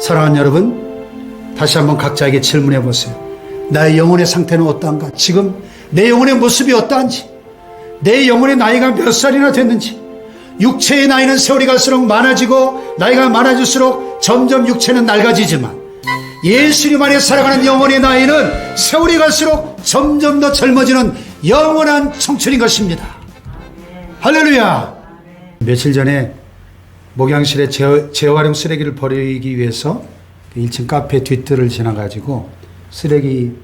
사랑하는 여러분, 다시 한번 각자에게 질문해 보세요. 나의 영혼의 상태는 어떠한가? 지금 내 영혼의 모습이 어떠한지, 내 영혼의 나이가 몇 살이나 됐는지. 육체의 나이는 세월이 갈수록 많아지고 나이가 많아질수록 점점 육체는 낡아지지만, 예수님 안에 살아가는 영혼의 나이는 세월이 갈수록 점점 더 젊어지는 영원한 청춘인 것입니다. 할렐루야. 며칠 전에 목양실에 재활용 쓰레기를 버리기 위해서 1층 카페 뒷뜰을 지나가지고 쓰레기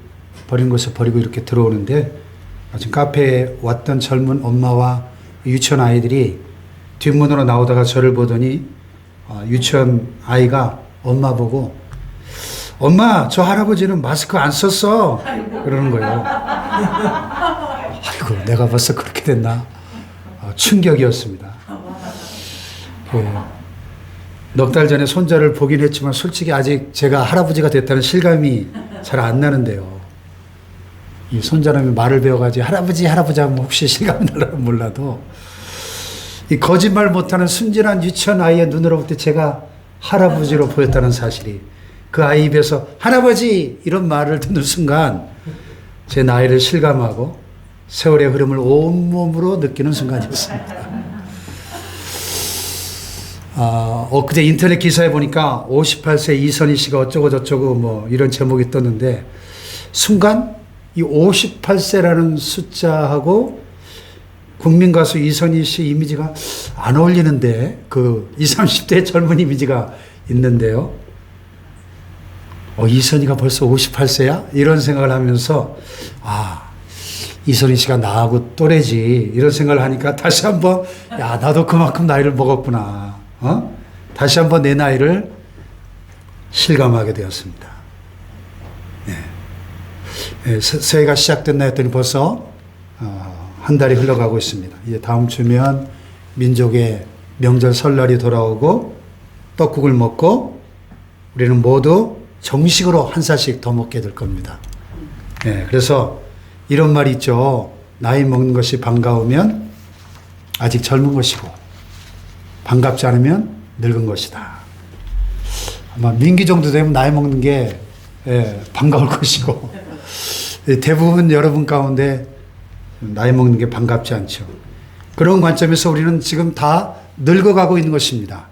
버린 곳에 버리고 이렇게 들어오는데, 지금 카페에 왔던 젊은 엄마와 유치원 아이들이 뒷문으로 나오다가 저를 보더니 유치원 아이가 엄마 보고, 엄마, 저 할아버지는 마스크 안 썼어, 그러는 거예요. 아이고, 내가 벌써 그렇게 됐나? 충격이었습니다. 넉 달 전에 손자를 보긴 했지만 솔직히 아직 제가 할아버지가 됐다는 실감이 잘 안 나는데요. 이 손자람이 말을 배워가지고 할아버지 하면 혹시 실감이 날라면 몰라도, 이 거짓말 못하는 순진한 유치원 아이의 눈으로 볼 때 제가 할아버지로 보였다는 사실이, 그 아이 입에서 할아버지 이런 말을 듣는 순간 제 나이를 실감하고 세월의 흐름을 온몸으로 느끼는 순간이었습니다. 엊그제 인터넷 기사에 보니까 58세 이선희 씨가 어쩌고 저쩌고 뭐 이런 제목이 떴는데, 순간 이 58세라는 숫자하고 국민 가수 이선희 씨 이미지가 안 어울리는데, 그 20, 30대 젊은 이미지가 있는데요. 이선희가 벌써 58세야? 이런 생각을 하면서, 이선희 씨가 나하고 또래지, 이런 생각을 하니까 다시 한번, 야, 나도 그만큼 나이를 먹었구나. 다시 한번 내 나이를 실감하게 되었습니다. 새해가 시작됐나 했더니 벌써 한 달이 흘러가고 있습니다. 이제 다음 주면 민족의 명절 설날이 돌아오고 떡국을 먹고 우리는 모두 정식으로 한 살씩 더 먹게 될 겁니다. 그래서 이런 말이 있죠. 나이 먹는 것이 반가우면 아직 젊은 것이고, 반갑지 않으면 늙은 것이다. 아마 민기 정도 되면 나이 먹는 게 반가울 것이고, 대부분 여러분 가운데 나이 먹는 게 반갑지 않죠. 그런 관점에서 우리는 지금 다 늙어가고 있는 것입니다.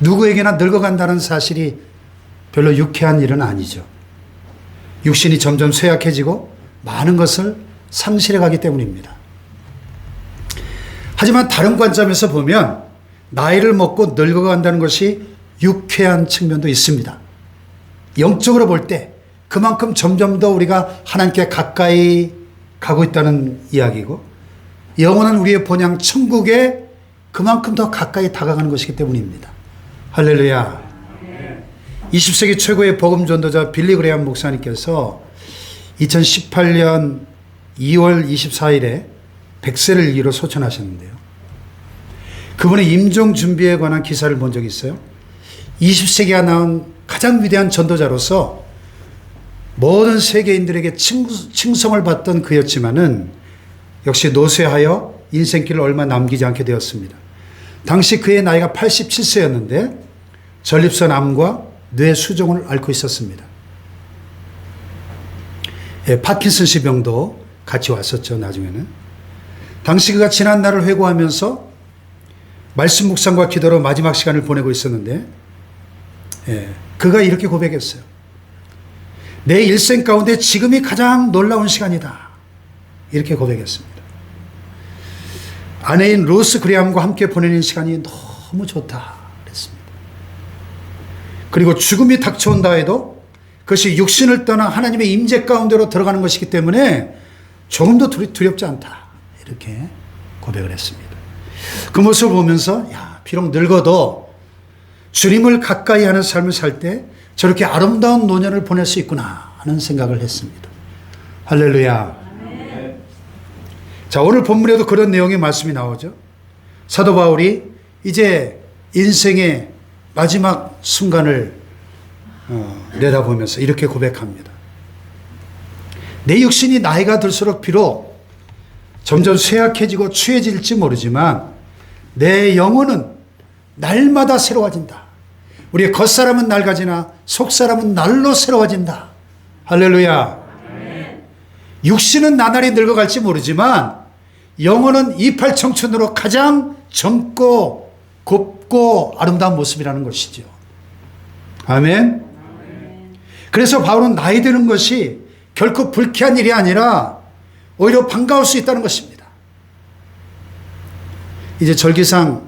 누구에게나 늙어간다는 사실이 별로 유쾌한 일은 아니죠. 육신이 점점 쇠약해지고 많은 것을 상실해가기 때문입니다. 하지만 다른 관점에서 보면 나이를 먹고 늙어간다는 것이 유쾌한 측면도 있습니다. 영적으로 볼 때 그만큼 점점 더 우리가 하나님께 가까이 가고 있다는 이야기고, 영원한 우리의 본향 천국에 그만큼 더 가까이 다가가는 것이기 때문입니다. 할렐루야. 20세기 최고의 복음 전도자 빌리 그레이엄 목사님께서 2018년 2월 24일에 100세를 일기로 소천하셨는데요. 그분의 임종 준비에 관한 기사를 본 적이 있어요. 20세기가 낳은 가장 위대한 전도자로서 모든 세계인들에게 칭송을 받던 그였지만은 역시 노쇠하여 인생길을 얼마 남기지 않게 되었습니다. 당시 그의 나이가 87세였는데 전립선 암과 뇌 수종을 앓고 있었습니다. 파킨슨씨 병도 같이 왔었죠, 나중에는. 당시 그가 지난 날을 회고하면서 말씀 묵상과 기도로 마지막 시간을 보내고 있었는데, 그가 이렇게 고백했어요. 내 일생 가운데 지금이 가장 놀라운 시간이다. 이렇게 고백했습니다. 아내인 루스 그레이엄과 함께 보내는 시간이 너무 좋다 그랬습니다. 그리고 죽음이 닥쳐온다 해도 그것이 육신을 떠나 하나님의 임재 가운데로 들어가는 것이기 때문에 조금도 두렵지 않다. 이렇게 고백을 했습니다. 그 모습을 보면서, 야, 비록 늙어도 주님을 가까이 하는 삶을 살 때 저렇게 아름다운 노년을 보낼 수 있구나 하는 생각을 했습니다. 할렐루야. 자, 오늘 본문에도 그런 내용의 말씀이 나오죠. 사도 바울이 이제 인생의 마지막 순간을 내다보면서 이렇게 고백합니다. 내 육신이 나이가 들수록 비록 점점 쇠약해지고 추해질지 모르지만 내 영혼은 날마다 새로워진다. 우리의 겉사람은 낡아지나 속사람은 날로 새로워진다. 할렐루야. 육신은 나날이 늙어갈지 모르지만 영혼은 이팔 청춘으로 가장 젊고 곱고 아름다운 모습이라는 것이죠. 아멘. 그래서 바울은 나이 드는 것이 결코 불쾌한 일이 아니라 오히려 반가울 수 있다는 것입니다. 이제 절기상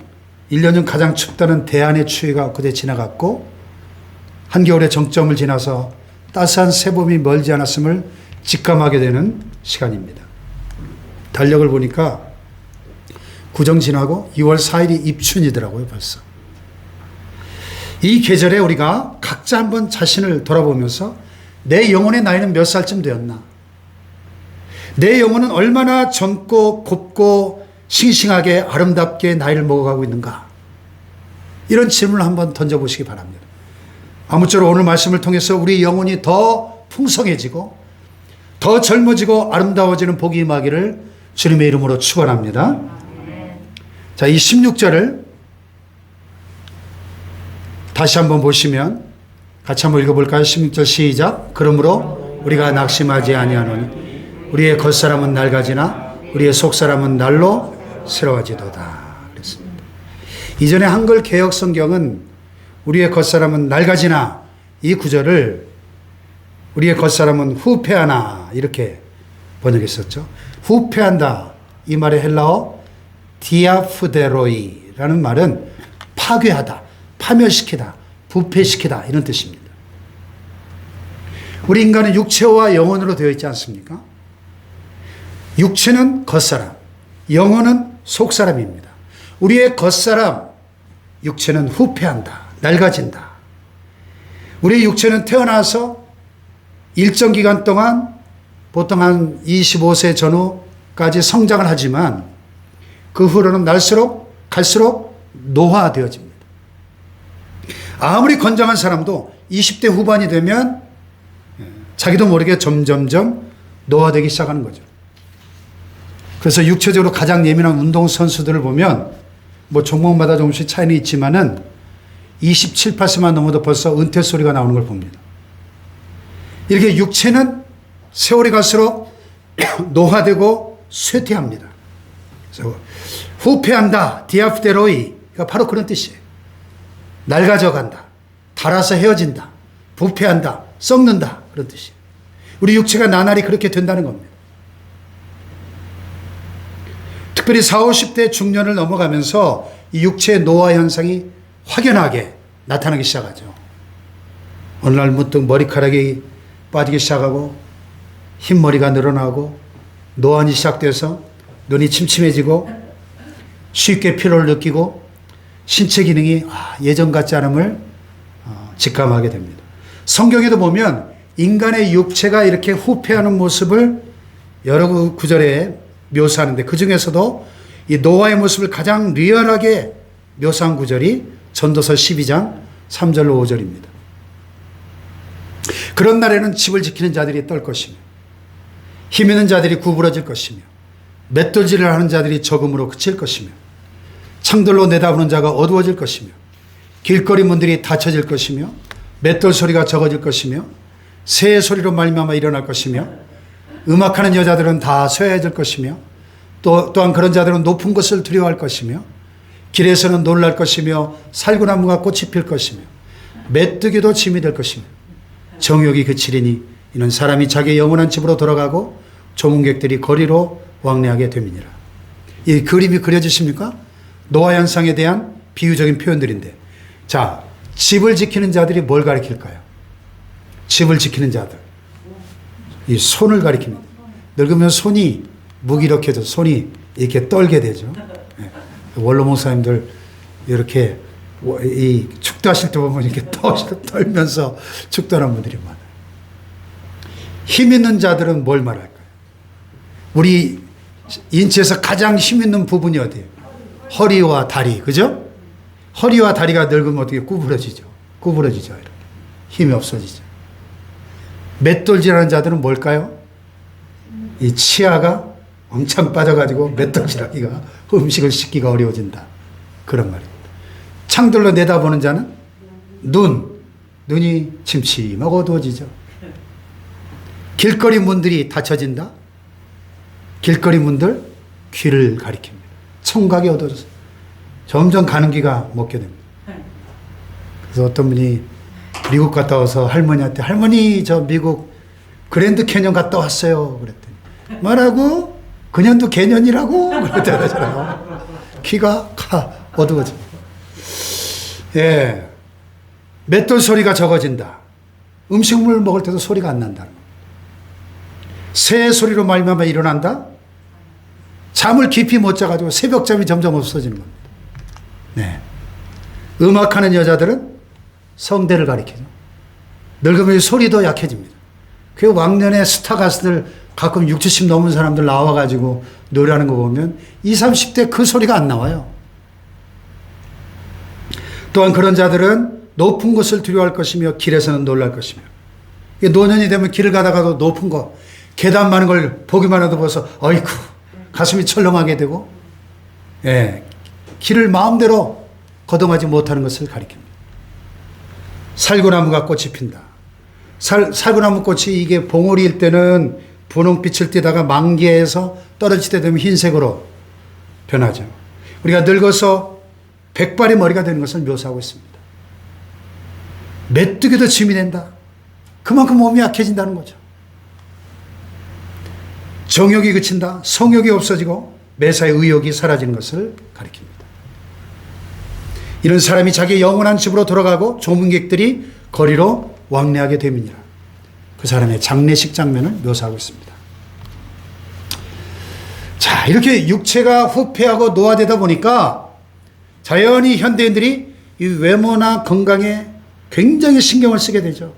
1년 중 가장 춥다는 대안의 추위가 그제 지나갔고 한겨울의 정점을 지나서 따스한 새봄이 멀지 않았음을 직감하게 되는 시간입니다. 달력을 보니까 구정 지나고 2월 4일이 입춘이더라고요, 벌써. 이 계절에 우리가 각자 한번 자신을 돌아보면서 내 영혼의 나이는 몇 살쯤 되었나? 내 영혼은 얼마나 젊고 곱고 싱싱하게 아름답게 나이를 먹어가고 있는가? 이런 질문을 한번 던져보시기 바랍니다. 아무쪼록 오늘 말씀을 통해서 우리 영혼이 더 풍성해지고 더 젊어지고 아름다워지는 복이 임하기를 주님의 이름으로 축원합니다. 자, 이 16절을 다시 한번 보시면 같이 한번 읽어볼까요? 16절 시작. 그러므로 우리가 낙심하지 아니하노니 우리의 겉사람은 낡아지나 우리의 속사람은 날로 새로워지도다. 그랬습니다. 이전에 한글 개역 성경은 우리의 겉사람은 낡아지나 이 구절을 우리의 겉사람은 후패하나 이렇게 번역했었죠. 후패한다. 이 말의 헬라어 디아프데로이라는 말은 파괴하다, 파멸시키다, 부패시키다 이런 뜻입니다. 우리 인간은 육체와 영혼으로 되어 있지 않습니까? 육체는 겉사람, 영혼은 속사람입니다. 우리의 겉사람, 육체는 후패한다, 낡아진다. 우리의 육체는 태어나서 일정 기간 동안 보통 한 25세 전후까지 성장을 하지만 그 후로는 갈수록 노화되어집니다. 아무리 건장한 사람도 20대 후반이 되면 자기도 모르게 점점점 노화되기 시작하는 거죠. 그래서 육체적으로 가장 예민한 운동선수들을 보면 뭐 종목마다 조금씩 차이는 있지만은 27, 8세만 넘어도 벌써 은퇴 소리가 나오는 걸 봅니다. 이렇게 육체는 세월이 갈수록 노화되고 쇠퇴합니다. 그래서 후패한다, 디아프데로이가 바로 그런 뜻이에요. 낡아져 간다, 닳아서 헤어진다, 부패한다, 썩는다 그런 뜻이에요. 우리 육체가 나날이 그렇게 된다는 겁니다. 특별히 40, 50대 중년을 넘어가면서 이 육체의 노화 현상이 확연하게 나타나기 시작하죠. 어느 날 문득 머리카락이 빠지기 시작하고 흰머리가 늘어나고 노안이 시작돼서 눈이 침침해지고 쉽게 피로를 느끼고 신체 기능이 예전 같지 않음을 직감하게 됩니다. 성경에도 보면 인간의 육체가 이렇게 후패하는 모습을 여러 구절에 묘사하는데 그 중에서도 이 노아의 모습을 가장 리얼하게 묘사한 구절이 전도서 12장 3절로 5절입니다. 그런 날에는 집을 지키는 자들이 떨 것이며 힘 있는 자들이 구부러질 것이며 맷돌질을 하는 자들이 적음으로 그칠 것이며 창들로 내다보는 자가 어두워질 것이며 길거리 문들이 닫혀질 것이며 맷돌 소리가 적어질 것이며 새 소리로 말미암아 일어날 것이며 음악하는 여자들은 다 쇠해질 것이며 또한 그런 자들은 높은 것을 두려워할 것이며 길에서는 놀랄 것이며 살구나무가 꽃이 필 것이며 메뚜기도 짐이 될 것이며 정욕이 그치리니 이는 사람이 자기 영원한 집으로 돌아가고 조문객들이 거리로 왕래하게 됨이니라. 이 그림이 그려지십니까? 노화 현상에 대한 비유적인 표현들인데, 자, 집을 지키는 자들이 뭘 가리킬까요? 집을 지키는 자들, 이 손을 가리킵니다. 늙으면 손이 무기력해져 손이 이렇게 떨게 되죠. 네. 원로 목사님들 이렇게 이 축도하실 때 보면 이렇게 떨면서 축도하는 분들이 많아요. 힘 있는 자들은 뭘 말할까요? 우리 인체에서 가장 힘 있는 부분이 어디예요? 허리와 다리, 그죠? 허리와 다리가 늙으면 어떻게 구부러지죠? 이렇게. 힘이 없어지죠. 맷돌질하는 자들은 뭘까요? 이 치아가 왕창 빠져가지고 맷돌질하기가 음식을 씻기가 어려워진다. 그런 말입니다. 창들로 내다보는 자는 눈이 침침하고 어두워지죠. 길거리 문들이 닫혀진다. 길거리 문들 귀를 가리킵니다. 청각이 어두워져서 점점 가는 길가 먹게 됩니다. 그래서 어떤 분이 미국 갔다 와서 할머니한테 할머니 저 미국 그랜드 캐년 갔다 왔어요. 그랬더니 뭐라고? 그년도 개년이라고? 그랬잖아요. 귀가 어두워집니다. 예. 맷돌 소리가 적어진다. 음식물 먹을 때도 소리가 안 난다는 겁니다. 새 소리로 말미암아 일어난다. 잠을 깊이 못 자가지고 새벽잠이 점점 없어지는 겁니다. 네. 음악하는 여자들은 성대를 가리키죠. 늙으면 소리도 약해집니다. 그 왕년에 스타 가수들 가끔 60, 70 넘은 사람들 나와가지고 노래하는 거 보면 20, 30대 그 소리가 안 나와요. 또한 그런 자들은 높은 것을 두려워할 것이며 길에서는 놀랄 것이며, 노년이 되면 길을 가다가도 높은 거 계단 많은 걸 보기만 해도 벌써 어이쿠 가슴이 철렁하게 되고, 예, 길을 마음대로 거동하지 못하는 것을 가리킵니다. 살구나무가 꽃이 핀다. 살구나무 꽃이 이게 봉오리일 때는 분홍빛을 띠다가 만개해서 떨어질 때 되면 흰색으로 변하죠. 우리가 늙어서 백발의 머리가 되는 것을 묘사하고 있습니다. 메뚜기도 짐이 된다. 그만큼 몸이 약해진다는 거죠. 정욕이 그친다. 성욕이 없어지고 매사의 의욕이 사라지는 것을 가리킵니다. 이런 사람이 자기 영원한 집으로 돌아가고 조문객들이 거리로 왕래하게 됨이니라. 그 사람의 장례식 장면을 묘사하고 있습니다. 자, 이렇게 육체가 후퇴하고 노화되다 보니까 자연히 현대인들이 이 외모나 건강에 굉장히 신경을 쓰게 되죠.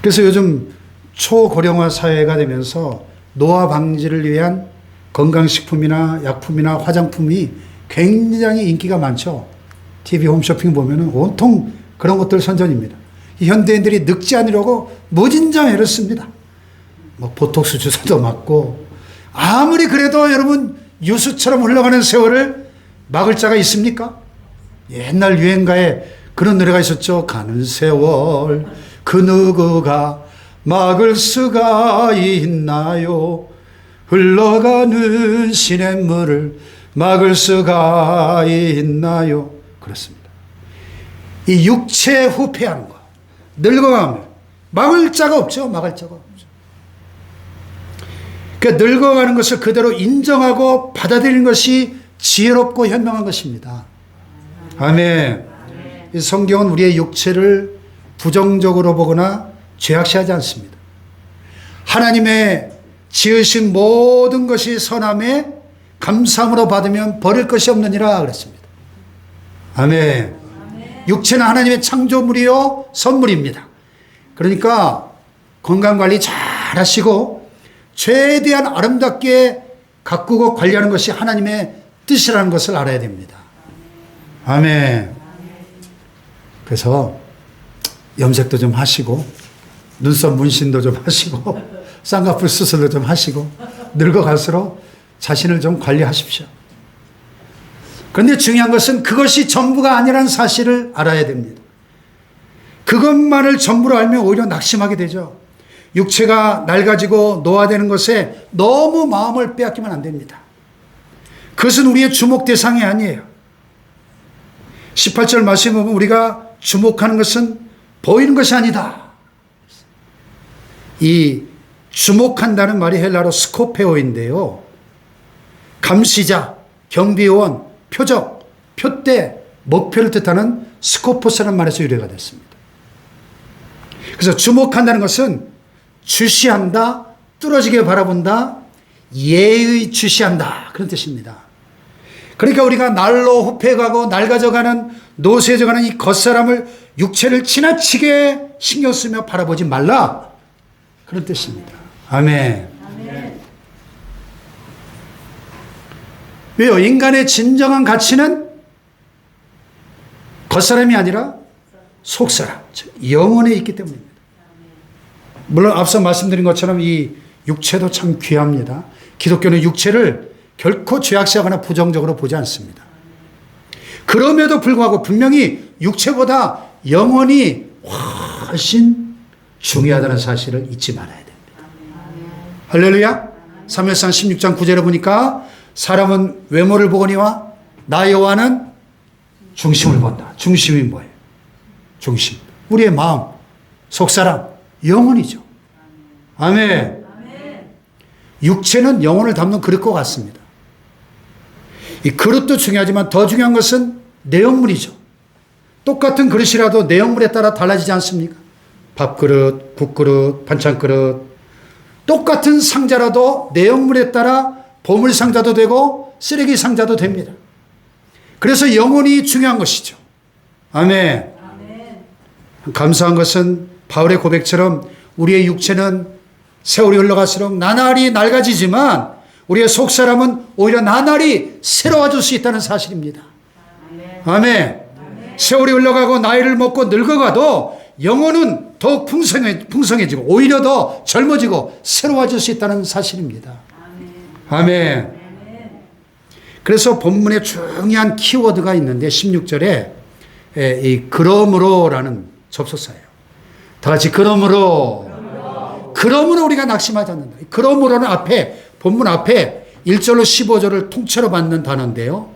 그래서 요즘 초고령화 사회가 되면서 노화 방지를 위한 건강식품이나 약품이나 화장품이 굉장히 인기가 많죠. TV 홈쇼핑 보면은 온통 그런 것들 선전입니다. 이 현대인들이 늙지 않으려고 무진장 애를 씁니다. 뭐 보톡스 주사도 맞고, 아무리 그래도 여러분 유수처럼 흘러가는 세월을 막을 자가 있습니까? 옛날 유행가에 그런 노래가 있었죠. 가는 세월 그 누구가 막을 수가 있나요? 흘러가는 시냇물을 막을 수가 있나요? 그렇습니다. 이 육체 후퇴하는 거, 늙어가면 막을 자가 없죠. 막을 자가 없죠. 그러니까 늙어가는 것을 그대로 인정하고 받아들이는 것이 지혜롭고 현명한 것입니다. 아멘. 이 성경은 우리의 육체를 부정적으로 보거나 죄악시하지 않습니다. 하나님의 지으신 모든 것이 선함에 감사함으로 받으면 버릴 것이 없느니라 그랬습니다. 아멘. 육체는 하나님의 창조물이요 선물입니다. 그러니까 건강관리 잘 하시고 최대한 아름답게 가꾸고 관리하는 것이 하나님의 뜻이라는 것을 알아야 됩니다. 아멘. 그래서 염색도 좀 하시고 눈썹 문신도 좀 하시고 쌍꺼풀 수술도 좀 하시고 늙어갈수록 자신을 좀 관리하십시오. 그런데 중요한 것은 그것이 전부가 아니라는 사실을 알아야 됩니다. 그것만을 전부로 알면 오히려 낙심하게 되죠. 육체가 낡아지고 노화되는 것에 너무 마음을 빼앗기면 안 됩니다. 그것은 우리의 주목 대상이 아니에요. 18절 말씀에 보면 우리가 주목하는 것은 보이는 것이 아니다. 이 주목한다는 말이 헬라로 스코페오인데요. 감시자, 경비원, 표적, 표대, 목표를 뜻하는 스코포스라는 말에서 유래가 됐습니다. 그래서 주목한다는 것은 주시한다, 뚫어지게 바라본다, 예의주시한다, 그런 뜻입니다. 그러니까 우리가 날로 후패가고 낡아져가는 노쇠져가는 이 겉사람을 육체를 지나치게 신경 쓰며 바라보지 말라, 그런 뜻입니다. 아멘. 아멘. 왜요? 인간의 진정한 가치는 겉사람이 아니라 속사람, 영혼에 있기 때문입니다. 물론 앞서 말씀드린 것처럼 이 육체도 참 귀합니다. 기독교는 육체를 결코 죄악시하거나 부정적으로 보지 않습니다. 그럼에도 불구하고 분명히 육체보다 영혼이 훨씬 중요하다는 사실을 잊지 말아야 됩니다. 할렐루야. 사무엘상 16장 9절에 보니까 사람은 외모를 보거니와 나 여호와는 중심을 본다. 중심이 뭐예요? 중심. 우리의 마음, 속사람, 영혼이죠. 아멘. 육체는 영혼을 담는 그릇과 같습니다. 이 그릇도 중요하지만 더 중요한 것은 내용물이죠. 똑같은 그릇이라도 내용물에 따라 달라지지 않습니까? 밥그릇, 국그릇, 반찬그릇. 똑같은 상자라도 내용물에 따라 보물상자도 되고 쓰레기 상자도 됩니다. 그래서 영혼이 중요한 것이죠. 아멘. 감사한 것은 바울의 고백처럼 우리의 육체는 세월이 흘러갈수록 나날이 낡아지지만 우리의 속사람은 오히려 나날이 새로워질 수 있다는 사실입니다. 아멘. 세월이 흘러가고 나이를 먹고 늙어가도 영혼은 더욱 풍성해지고 오히려 더 젊어지고 새로워질 수 있다는 사실입니다. 아멘. 그래서 본문에 중요한 키워드가 있는데 16절에 이 그러므로라는 접속사예요. 다 같이 그러므로 우리가 낙심하지 않는다. 그러므로는 본문 앞에 1절로 15절을 통째로 받는 단어인데요.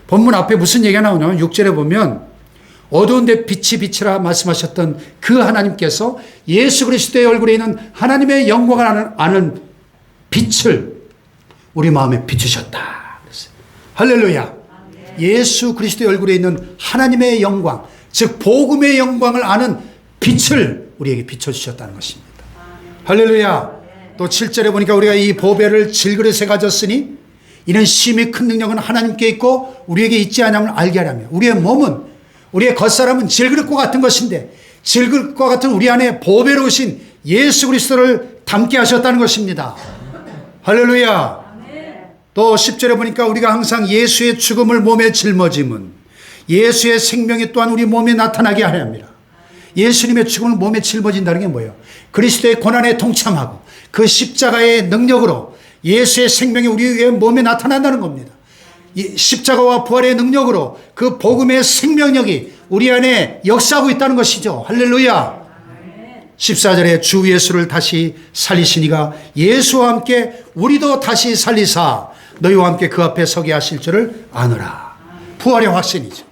본문 앞에 무슨 얘기가 나오냐면 6절에 보면 어두운 데 빛이 빛이라 말씀하셨던 그 하나님께서 예수 그리스도의 얼굴에 있는 하나님의 영광을 아는 빛을 우리 마음에 비추셨다. 그랬어요. 할렐루야. 예수 그리스도의 얼굴에 있는 하나님의 영광, 즉 복음의 영광을 아는 빛을 우리에게 비춰주셨다는 것입니다. 할렐루야. 또 7절에 보니까 우리가 이 보배를 질그릇에 가졌으니 이는 심히 큰 능력은 하나님께 있고 우리에게 있지 않음을 알게 하려며 우리의 몸은 우리의 겉사람은 질그릇과 같은 것인데 질그릇과 같은 우리 안에 보배로 오신 예수 그리스도를 담게 하셨다는 것입니다. 할렐루야. 또 10절에 보니까 우리가 항상 예수의 죽음을 몸에 짊어짐은 예수의 생명이 또한 우리 몸에 나타나게 하려 합니다. 예수님의 죽음을 몸에 짊어진다는 게 뭐예요? 그리스도의 고난에 동참하고 그 십자가의 능력으로 예수의 생명이 우리의 몸에 나타난다는 겁니다. 이 십자가와 부활의 능력으로 그 복음의 생명력이 우리 안에 역사하고 있다는 것이죠. 할렐루야. 14절에 주 예수를 다시 살리시니가 예수와 함께 우리도 다시 살리사 너희와 함께 그 앞에 서게 하실 줄을 아노라. 부활의 확신이죠.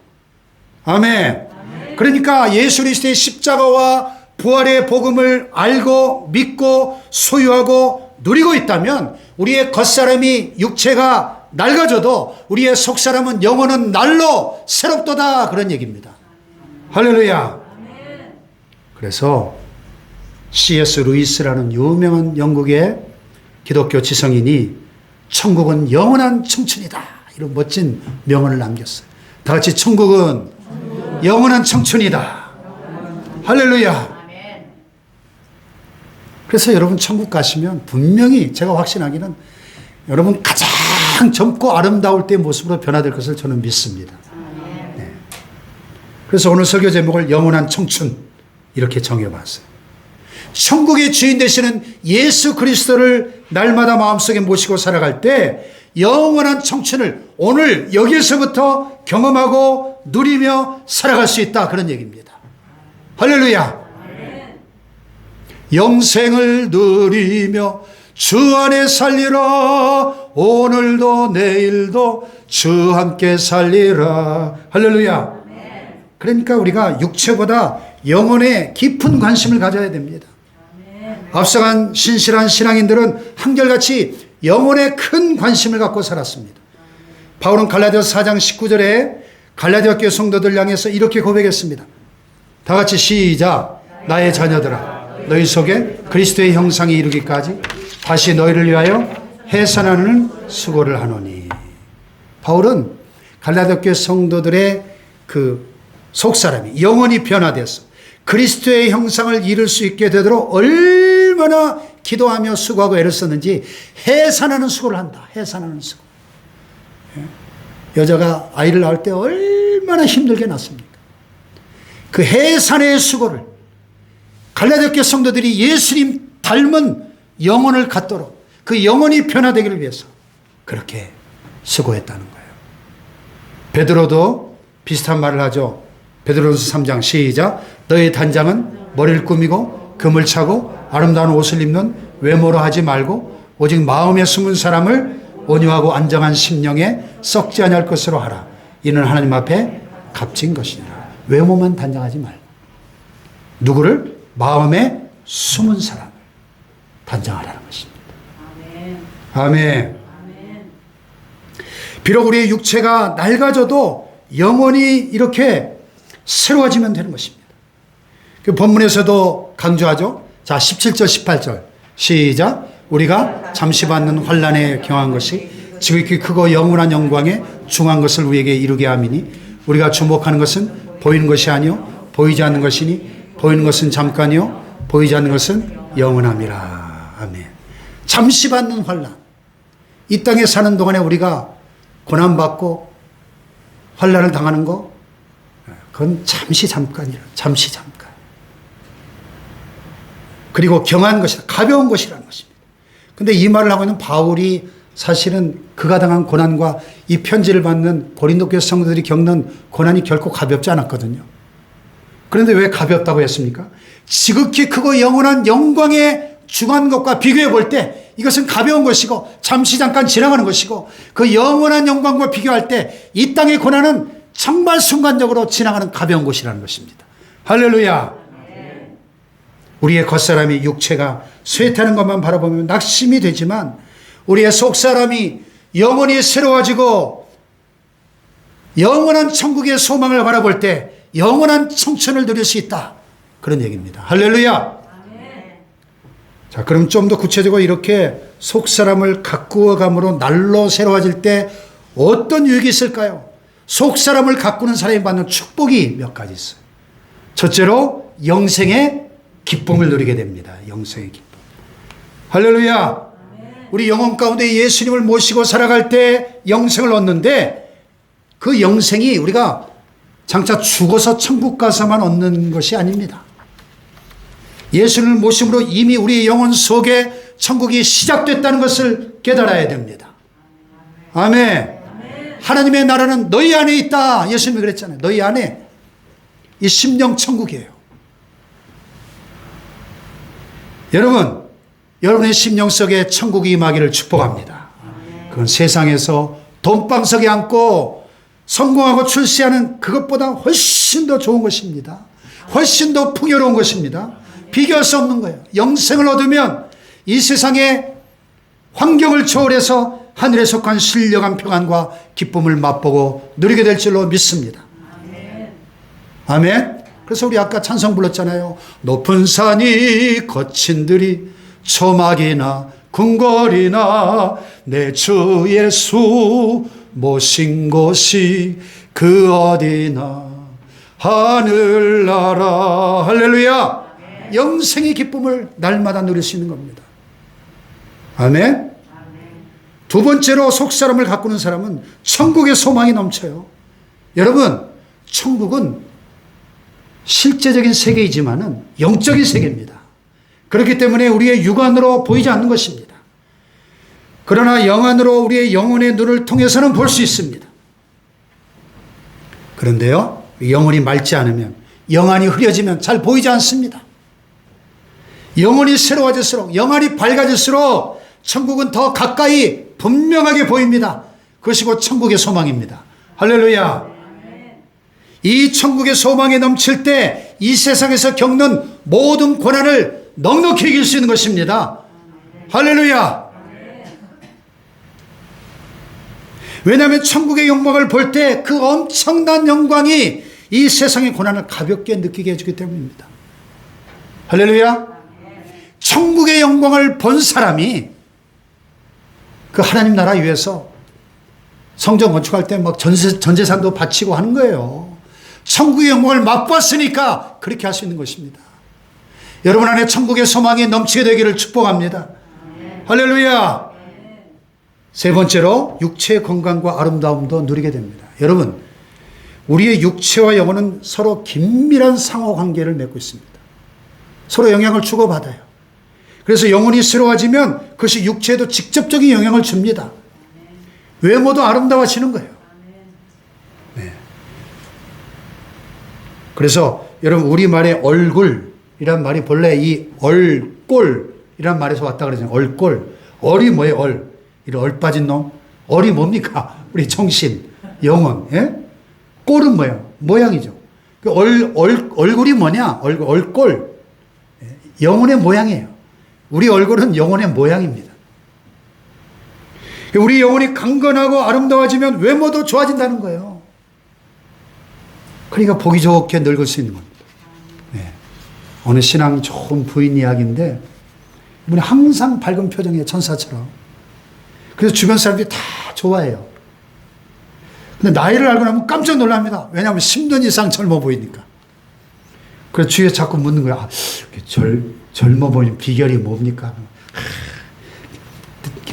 아멘. 그러니까 예수 그리스도의 십자가와 부활의 복음을 알고 믿고 소유하고 누리고 있다면 우리의 겉사람이 육체가 낡아져도 우리의 속사람은 영혼은 날로 새롭도다, 그런 얘기입니다. 할렐루야. 그래서 C.S. 루이스라는 유명한 영국의 기독교 지성인이 천국은 영원한 청춘이다, 이런 멋진 명언을 남겼어요. 다 같이 천국은 영원한 청춘이다. 할렐루야. 그래서 여러분 천국 가시면 분명히 제가 확신하기는 여러분 가장 젊고 아름다울 때의 모습으로 변화될 것을 저는 믿습니다. 네. 그래서 오늘 설교 제목을 영원한 청춘 이렇게 정해봤어요. 천국의 주인 되시는 예수 그리스도를 날마다 마음속에 모시고 살아갈 때 영원한 청춘을 오늘 여기에서부터 경험하고 누리며 살아갈 수 있다, 그런 얘기입니다. 할렐루야. 영생을 누리며 주 안에 살리라. 오늘도 내일도 주 함께 살리라. 할렐루야. 그러니까 우리가 육체보다 영혼에 깊은 관심을 가져야 됩니다. 앞서간 신실한 신앙인들은 한결같이 영혼에 큰 관심을 갖고 살았습니다. 바울은 갈라디아서 4장 19절에 갈라디아 교회 성도들 향해서 이렇게 고백했습니다. 다 같이 시작. 나의 자녀들아, 너희 속에 그리스도의 형상이 이르기까지 다시 너희를 위하여 해산하는 수고를 하노니. 바울은 갈라디아 교회 성도들의 그 속사람이 영원히 변화되어서 그리스도의 형상을 이룰 수 있게 되도록 얼마나 기도하며 수고하고 애를 썼는지 해산하는 수고를 한다. 해산하는 수고. 여자가 아이를 낳을 때 얼마나 힘들게 낳습니까? 그 해산의 수고를 갈라디아 교회 성도들이 예수님 닮은 영혼을 갖도록 그 영혼이 변화되기를 위해서 그렇게 수고했다는 거예요. 베드로도 비슷한 말을 하죠. 베드로전서 3장 시작. 너의 단장은 머리를 꾸미고 금을 차고 아름다운 옷을 입는 외모로 하지 말고 오직 마음에 숨은 사람을 온유하고 안정한 심령에 썩지 아니할 것으로 하라. 이는 하나님 앞에 값진 것이니라. 외모만 단정하지 말고 누구를? 마음에 숨은 사람을 단정하라는 것입니다. 아멘. 비록 우리의 육체가 낡아져도 영혼이 이렇게 새로워지면 되는 것입니다. 그 본문에서도 강조하죠. 자, 17절 18절 시작. 우리가 잠시 받는 환난에 경한 것이 지극히 크고 영원한 영광에 중한 것을 우리에게 이루게 함이니 우리가 주목하는 것은 보이는 것이 아니요 보이지 않는 것이니 보이는 것은 잠깐이요 보이지 않는 것은 영원함이라. 아멘. 잠시 받는 환난. 이 땅에 사는 동안에 우리가 고난받고 환난을 당하는 거 그건 잠시 잠깐이라. 잠시 잠깐. 그리고 경한 것이다. 가벼운 것이라는 것입니다. 근데 이 말을 하고 있는 바울이 사실은 그가 당한 고난과 이 편지를 받는 고린도 교회 성도들이 겪는 고난이 결코 가볍지 않았거든요. 그런데 왜 가볍다고 했습니까? 지극히 크고 영원한 영광에 중한 것과 비교해 볼 때 이것은 가벼운 것이고 잠시 잠깐 지나가는 것이고 그 영원한 영광과 비교할 때 이 땅의 고난은 정말 순간적으로 지나가는 가벼운 것이라는 것입니다. 할렐루야. 우리의 겉사람이 육체가 쇠퇴하는 것만 바라보면 낙심이 되지만 우리의 속사람이 영원히 새로워지고 영원한 천국의 소망을 바라볼 때 영원한 청춘을 누릴 수 있다. 그런 얘기입니다. 할렐루야. 자, 그럼 좀 더 구체적으로 이렇게 속사람을 가꾸어감으로 날로 새로워질 때 어떤 유익이 있을까요? 속사람을 가꾸는 사람이 받는 축복이 몇 가지 있어요. 첫째로 영생의 기쁨을 누리게 됩니다. 영생의 기쁨. 할렐루야. 우리 영혼 가운데 예수님을 모시고 살아갈 때 영생을 얻는데 그 영생이 우리가 장차 죽어서 천국 가서만 얻는 것이 아닙니다. 예수님을 모심으로 이미 우리 영혼 속에 천국이 시작됐다는 것을 깨달아야 됩니다. 아멘. 하나님의 나라는 너희 안에 있다. 예수님이 그랬잖아요. 너희 안에 이 심령 천국이에요. 여러분, 여러분의 심령 속에 천국이 임하기를 축복합니다. 그건 세상에서 돈방석에 앉고 성공하고 출세하는 그것보다 훨씬 더 좋은 것입니다. 훨씬 더 풍요로운 것입니다. 비교할 수 없는 거예요. 영생을 얻으면 이 세상의 환경을 초월해서 하늘에 속한 신령한 평안과 기쁨을 맛보고 누리게 될 줄로 믿습니다. 아멘. 그래서 우리 아까 찬송 불렀잖아요. 높은 산이 거친 들이 초막이나 궁궐이나 내 주 예수 모신 곳이 그 어디나 하늘나라. 할렐루야. 영생의 기쁨을 날마다 누릴 수 있는 겁니다. 아멘. 두 번째로 속사람을 가꾸는 사람은 천국의 소망이 넘쳐요. 여러분, 천국은 실제적인 세계이지만은 영적인 세계입니다. 그렇기 때문에 우리의 육안으로 보이지 않는 것입니다. 그러나 영안으로 우리의 영혼의 눈을 통해서는 볼 수 있습니다. 그런데요, 영혼이 맑지 않으면, 영안이 흐려지면 잘 보이지 않습니다. 영혼이 새로워질수록, 영안이 밝아질수록 천국은 더 가까이 분명하게 보입니다. 그것이 곧 천국의 소망입니다. 할렐루야. 이 천국의 소망에 넘칠 때 이 세상에서 겪는 모든 고난을 넉넉히 이길 수 있는 것입니다. 할렐루야. 왜냐하면 천국의 영광을 볼 때 그 엄청난 영광이 이 세상의 고난을 가볍게 느끼게 해주기 때문입니다. 할렐루야. 천국의 영광을 본 사람이 그 하나님 나라 위해서 성전 건축할 때 막 전재산도 바치고 하는 거예요. 천국의 영광을 맛봤으니까 그렇게 할 수 있는 것입니다. 여러분 안에 천국의 소망이 넘치게 되기를 축복합니다. 할렐루야. 세 번째로 육체의 건강과 아름다움도 누리게 됩니다. 여러분, 우리의 육체와 영혼은 서로 긴밀한 상호관계를 맺고 있습니다. 서로 영향을 주고받아요. 그래서 영혼이 새로워지면 그것이 육체에도 직접적인 영향을 줍니다. 외모도 아름다워지는 거예요. 네. 그래서 여러분 우리말의 얼굴이란 말이 본래 이 얼꼴이란 말에서 왔다 그러잖아요. 얼꼴. 얼이 뭐예요? 얼. 이런 얼 빠진 놈. 얼이 뭡니까? 우리 정신, 영혼. 예? 꼴은 뭐예요? 모양이죠. 그 얼굴이 뭐냐? 얼꼴. 영혼의 모양이에요. 우리 얼굴은 영혼의 모양입니다. 우리 영혼이 강건하고 아름다워지면 외모도 좋아진다는 거예요. 그러니까 보기 좋게 늙을 수 있는 겁니다. 네. 어느 신앙 좋은 부인 이야기인데 이분이 항상 밝은 표정이에요. 천사처럼. 그래서 주변 사람들이 다 좋아해요. 근데 나이를 알고 나면 깜짝 놀랍니다. 왜냐하면 10년 이상 젊어 보이니까. 그래서 주위에 자꾸 묻는 거야. 젊어 보이는 비결이 뭡니까?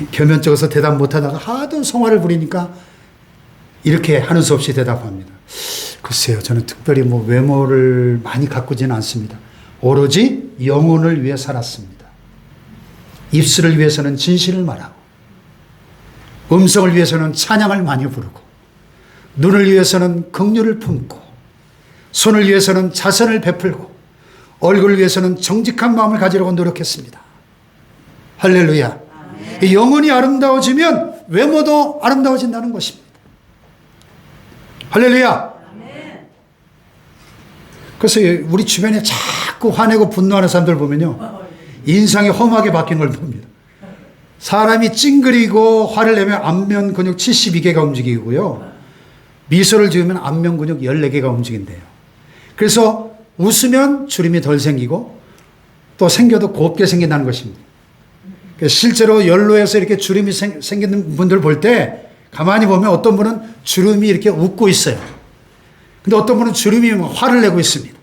겸연쩍어서 대답 못하다가 하도 성화를 부리니까 이렇게 하는 수 없이 대답합니다. 글쎄요, 저는 특별히 뭐 외모를 많이 가꾸지는 않습니다. 오로지 영혼을 위해 살았습니다. 입술을 위해서는 진실을 말하고, 음성을 위해서는 찬양을 많이 부르고, 눈을 위해서는 긍휼을 품고, 손을 위해서는 자선을 베풀고, 얼굴을 위해서는 정직한 마음을 가지려고 노력했습니다. 할렐루야. 영혼이 아름다워지면 외모도 아름다워진다는 것입니다. 할렐루야. 그래서 우리 주변에 자꾸 화내고 분노하는 사람들 보면요, 인상이 험하게 바뀐 걸 봅니다. 사람이 찡그리고 화를 내면 안면 근육 72개가 움직이고요, 미소를 지으면 안면 근육 14개가 움직인대요. 그래서 웃으면 주름이 덜 생기고 또 생겨도 곱게 생긴다는 것입니다. 실제로 연로에서 이렇게 주름이 생기는 분들 볼 때 가만히 보면 어떤 분은 주름이 이렇게 웃고 있어요. 근데 어떤 분은 주름이 화를 내고 있습니다.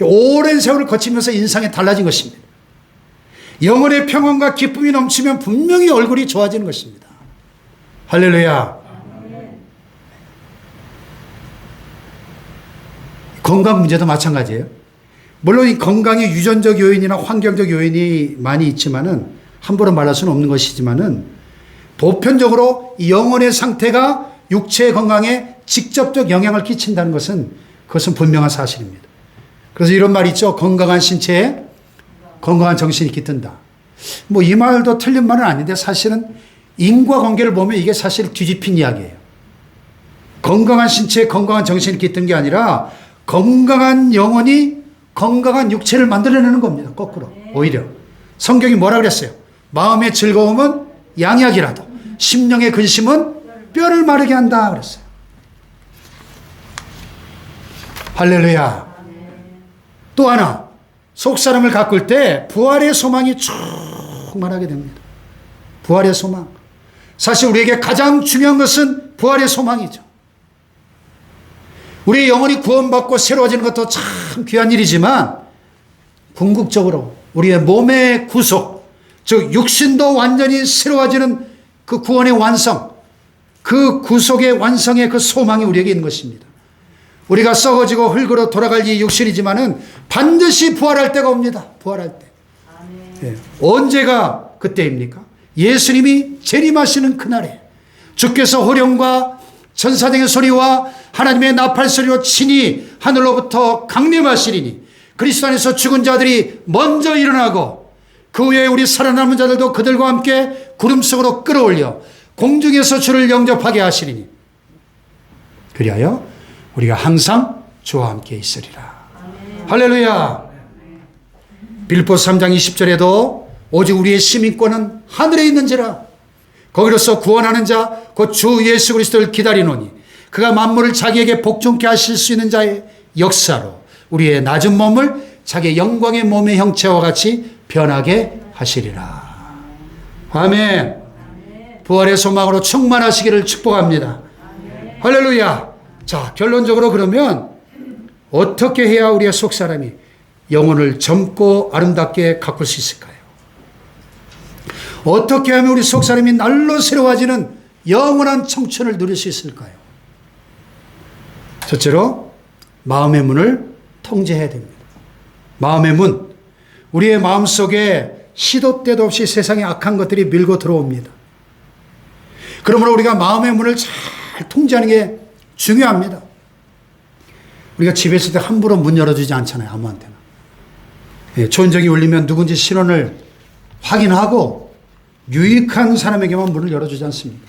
오랜 세월을 거치면서 인상이 달라진 것입니다. 영혼의 평안과 기쁨이 넘치면 분명히 얼굴이 좋아지는 것입니다. 할렐루야. 건강 문제도 마찬가지예요. 물론 이 건강에 유전적 요인이나 환경적 요인이 많이 있지만은, 함부로 말할 수는 없는 것이지만은, 보편적으로 영혼의 상태가 육체의 건강에 직접적 영향을 끼친다는 것은, 그것은 분명한 사실입니다. 그래서 이런 말이 있죠. 건강한 신체에 건강한 정신이 깃든다. 뭐 이 말도 틀린 말은 아닌데, 사실은 인과관계를 보면 이게 사실 뒤집힌 이야기예요. 건강한 신체에 건강한 정신이 깃든 게 아니라 건강한 영혼이 건강한 육체를 만들어내는 겁니다. 거꾸로. 오히려 성경이 뭐라 그랬어요? 마음의 즐거움은 양약이라도 심령의 근심은 뼈를 마르게 한다 그랬어요. 할렐루야. 또 하나, 속사람을 가꿀 때 부활의 소망이 충만하게 됩니다. 부활의 소망. 사실 우리에게 가장 중요한 것은 부활의 소망이죠. 우리의 영혼이 구원받고 새로워지는 것도 참 귀한 일이지만, 궁극적으로 우리의 몸의 구속, 즉 육신도 완전히 새로워지는 그 구원의 완성, 그 구속의 완성의 그 소망이 우리에게 있는 것입니다. 우리가 썩어지고 흙으로 돌아갈 이 육신이지만은 반드시 부활할 때가 옵니다. 부활할 때. 예. 언제가 그때입니까? 예수님이 재림하시는 그날에 주께서 호령과 천사등의 소리와 하나님의 나팔 소리로 친히 하늘로부터 강림하시리니, 그리스도 안에서 죽은 자들이 먼저 일어나고 그 후에 우리 살아남은 자들도 그들과 함께 구름 속으로 끌어올려 공중에서 주를 영접하게 하시리니, 그리하여 우리가 항상 주와 함께 있으리라. 아멘. 할렐루야. 빌립보서 3장 20절에도 오직 우리의 시민권은 하늘에 있는지라, 거기로서 구원하는 자 곧 주 예수 그리스도를 기다리노니 그가 만물을 자기에게 복종케 하실 수 있는 자의 역사로 우리의 낮은 몸을 자기의 영광의 몸의 형체와 같이 변하게 하시리라. 아멘. 부활의 소망으로 충만하시기를 축복합니다. 할렐루야. 자, 결론적으로 그러면 어떻게 해야 우리의 속사람이 영혼을 젊고 아름답게 가꿀 수 있을까요? 어떻게 하면 우리 속사람이 날로 새로워지는 영원한 청춘을 누릴 수 있을까요? 첫째로 마음의 문을 통제해야 됩니다. 마음의 문. 우리의 마음속에 시도 때도 없이 세상의 악한 것들이 밀고 들어옵니다. 그러므로 우리가 마음의 문을 잘 통제하는 게 중요합니다. 우리가 집에 있을 때 함부로 문 열어주지 않잖아요. 아무한테나. 예, 초인종이 울리면 누군지 신원을 확인하고 유익한 사람에게만 문을 열어주지 않습니까?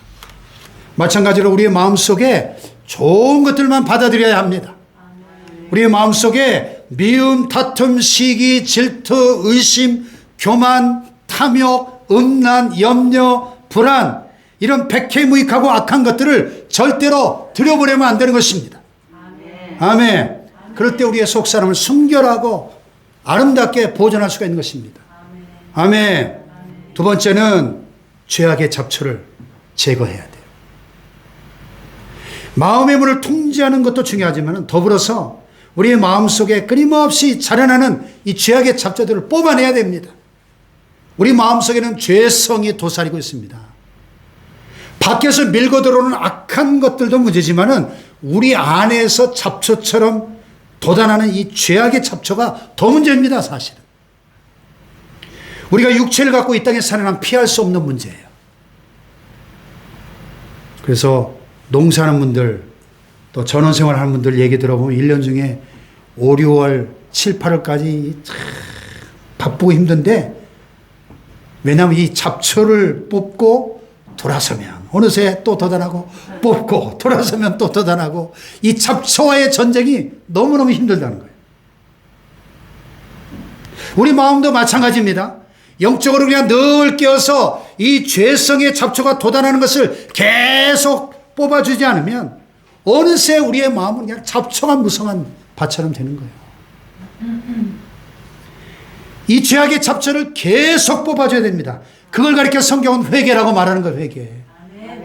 마찬가지로 우리의 마음속에 좋은 것들만 받아들여야 합니다. 우리의 마음속에 미움, 다툼, 시기, 질투, 의심, 교만, 탐욕, 음란, 염려, 불안, 이런 백해무익하고 악한 것들을 절대로 들여보내면 안 되는 것입니다. 아멘. 그럴 때 우리의 속사람을 순결하고 아름답게 보존할 수가 있는 것입니다. 아멘. 두 번째는 죄악의 잡초를 제거해야 돼요. 마음의 문을 통제하는 것도 중요하지만 더불어서 우리의 마음속에 끊임없이 자라나는 이 죄악의 잡초들을 뽑아내야 됩니다. 우리 마음속에는 죄성이 도사리고 있습니다. 밖에서 밀고 들어오는 악한 것들도 문제지만은 우리 안에서 잡초처럼 돋아나는 이 죄악의 잡초가 더 문제입니다, 사실은. 우리가 육체를 갖고 이 땅에 사는 한 피할 수 없는 문제예요. 그래서 농사하는 분들, 또 전원생활 하는 분들 얘기 들어보면 1년 중에 5, 6월, 7, 8월까지 바쁘고 힘든데, 왜냐하면 이 잡초를 뽑고 돌아서면 어느새 또 돋아나고, 뽑고 돌아서면 또 돋아나고, 이 잡초와의 전쟁이 너무너무 힘들다는 거예요. 우리 마음도 마찬가지입니다. 영적으로 그냥 늘 깨어서 이 죄성의 잡초가 돋아나는 것을 계속 뽑아주지 않으면 어느새 우리의 마음은 그냥 잡초가 무성한 밭처럼 되는 거예요. 이 죄악의 잡초를 계속 뽑아줘야 됩니다. 그걸 가리켜 성경은 회개라고 말하는 거예요. 회개.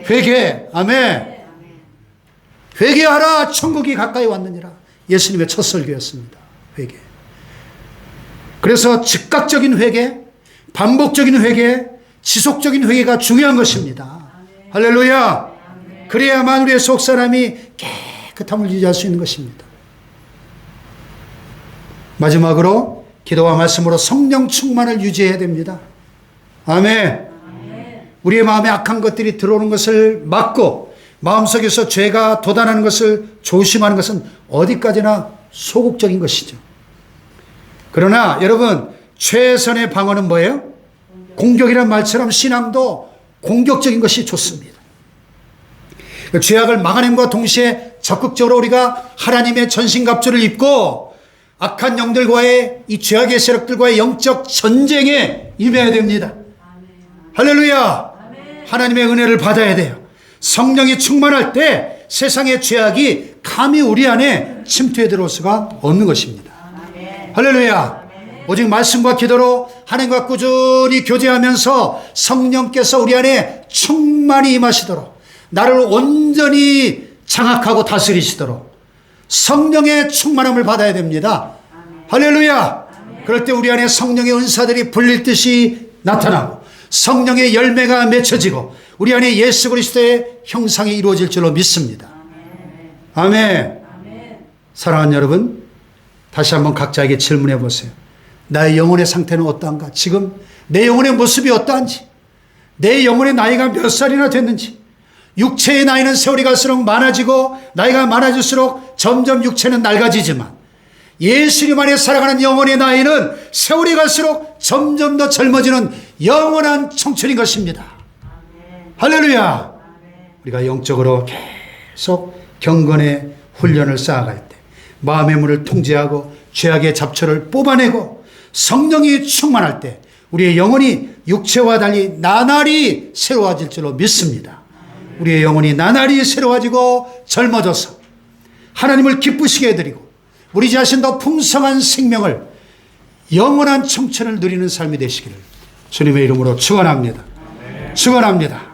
회개. 아멘. 회개하라, 천국이 가까이 왔느니라. 예수님의 첫 설교였습니다. 회개. 그래서 즉각적인 회개, 반복적인 회개, 지속적인 회개가 중요한 것입니다. 할렐루야. 그래야만 우리의 속사람이 깨끗함을 유지할 수 있는 것입니다. 마지막으로 기도와 말씀으로 성령 충만을 유지해야 됩니다. 아멘. 우리의 마음에 악한 것들이 들어오는 것을 막고 마음속에서 죄가 돋아나는 것을 조심하는 것은 어디까지나 소극적인 것이죠. 그러나 여러분, 최선의 방어는 뭐예요? 공격이란 말처럼 신앙도 공격적인 것이 좋습니다. 죄악을 막아냄과 동시에 적극적으로 우리가 하나님의 전신갑주를 입고 악한 영들과의 이 죄악의 세력들과의 영적 전쟁에 임해야 됩니다. 할렐루야. 하나님의 은혜를 받아야 돼요. 성령이 충만할 때 세상의 죄악이 감히 우리 안에 침투해 들어올 수가 없는 것입니다. 할렐루야. 오직 말씀과 기도로 하나님과 꾸준히 교제하면서 성령께서 우리 안에 충만히 임하시도록, 나를 온전히 장악하고 다스리시도록 성령의 충만함을 받아야 됩니다. 할렐루야. 그럴 때 우리 안에 성령의 은사들이 불릴 듯이 나타나고 성령의 열매가 맺혀지고 우리 안에 예수 그리스도의 형상이 이루어질 줄로 믿습니다. 아멘. 사랑하는 여러분, 다시 한번 각자에게 질문해 보세요. 나의 영혼의 상태는 어떠한가? 지금 내 영혼의 모습이 어떠한지, 내 영혼의 나이가 몇 살이나 됐는지. 육체의 나이는 세월이 갈수록 많아지고 나이가 많아질수록 점점 육체는 낡아지지만 예수님 안에 살아가는 영혼의 나이는 세월이 갈수록 점점 더 젊어지는 영원한 청춘인 것입니다. 할렐루야. 우리가 영적으로 계속 경건의 훈련을 쌓아갈 때 마음의 문을 통제하고 죄악의 잡초를 뽑아내고 성령이 충만할 때 우리의 영혼이 육체와 달리 나날이 새로워질 줄로 믿습니다. 우리의 영혼이 나날이 새로워지고 젊어져서 하나님을 기쁘시게 해드리고 우리 자신도 풍성한 생명을, 영원한 청춘을 누리는 삶이 되시기를 주님의 이름으로 축원합니다. 축원합니다.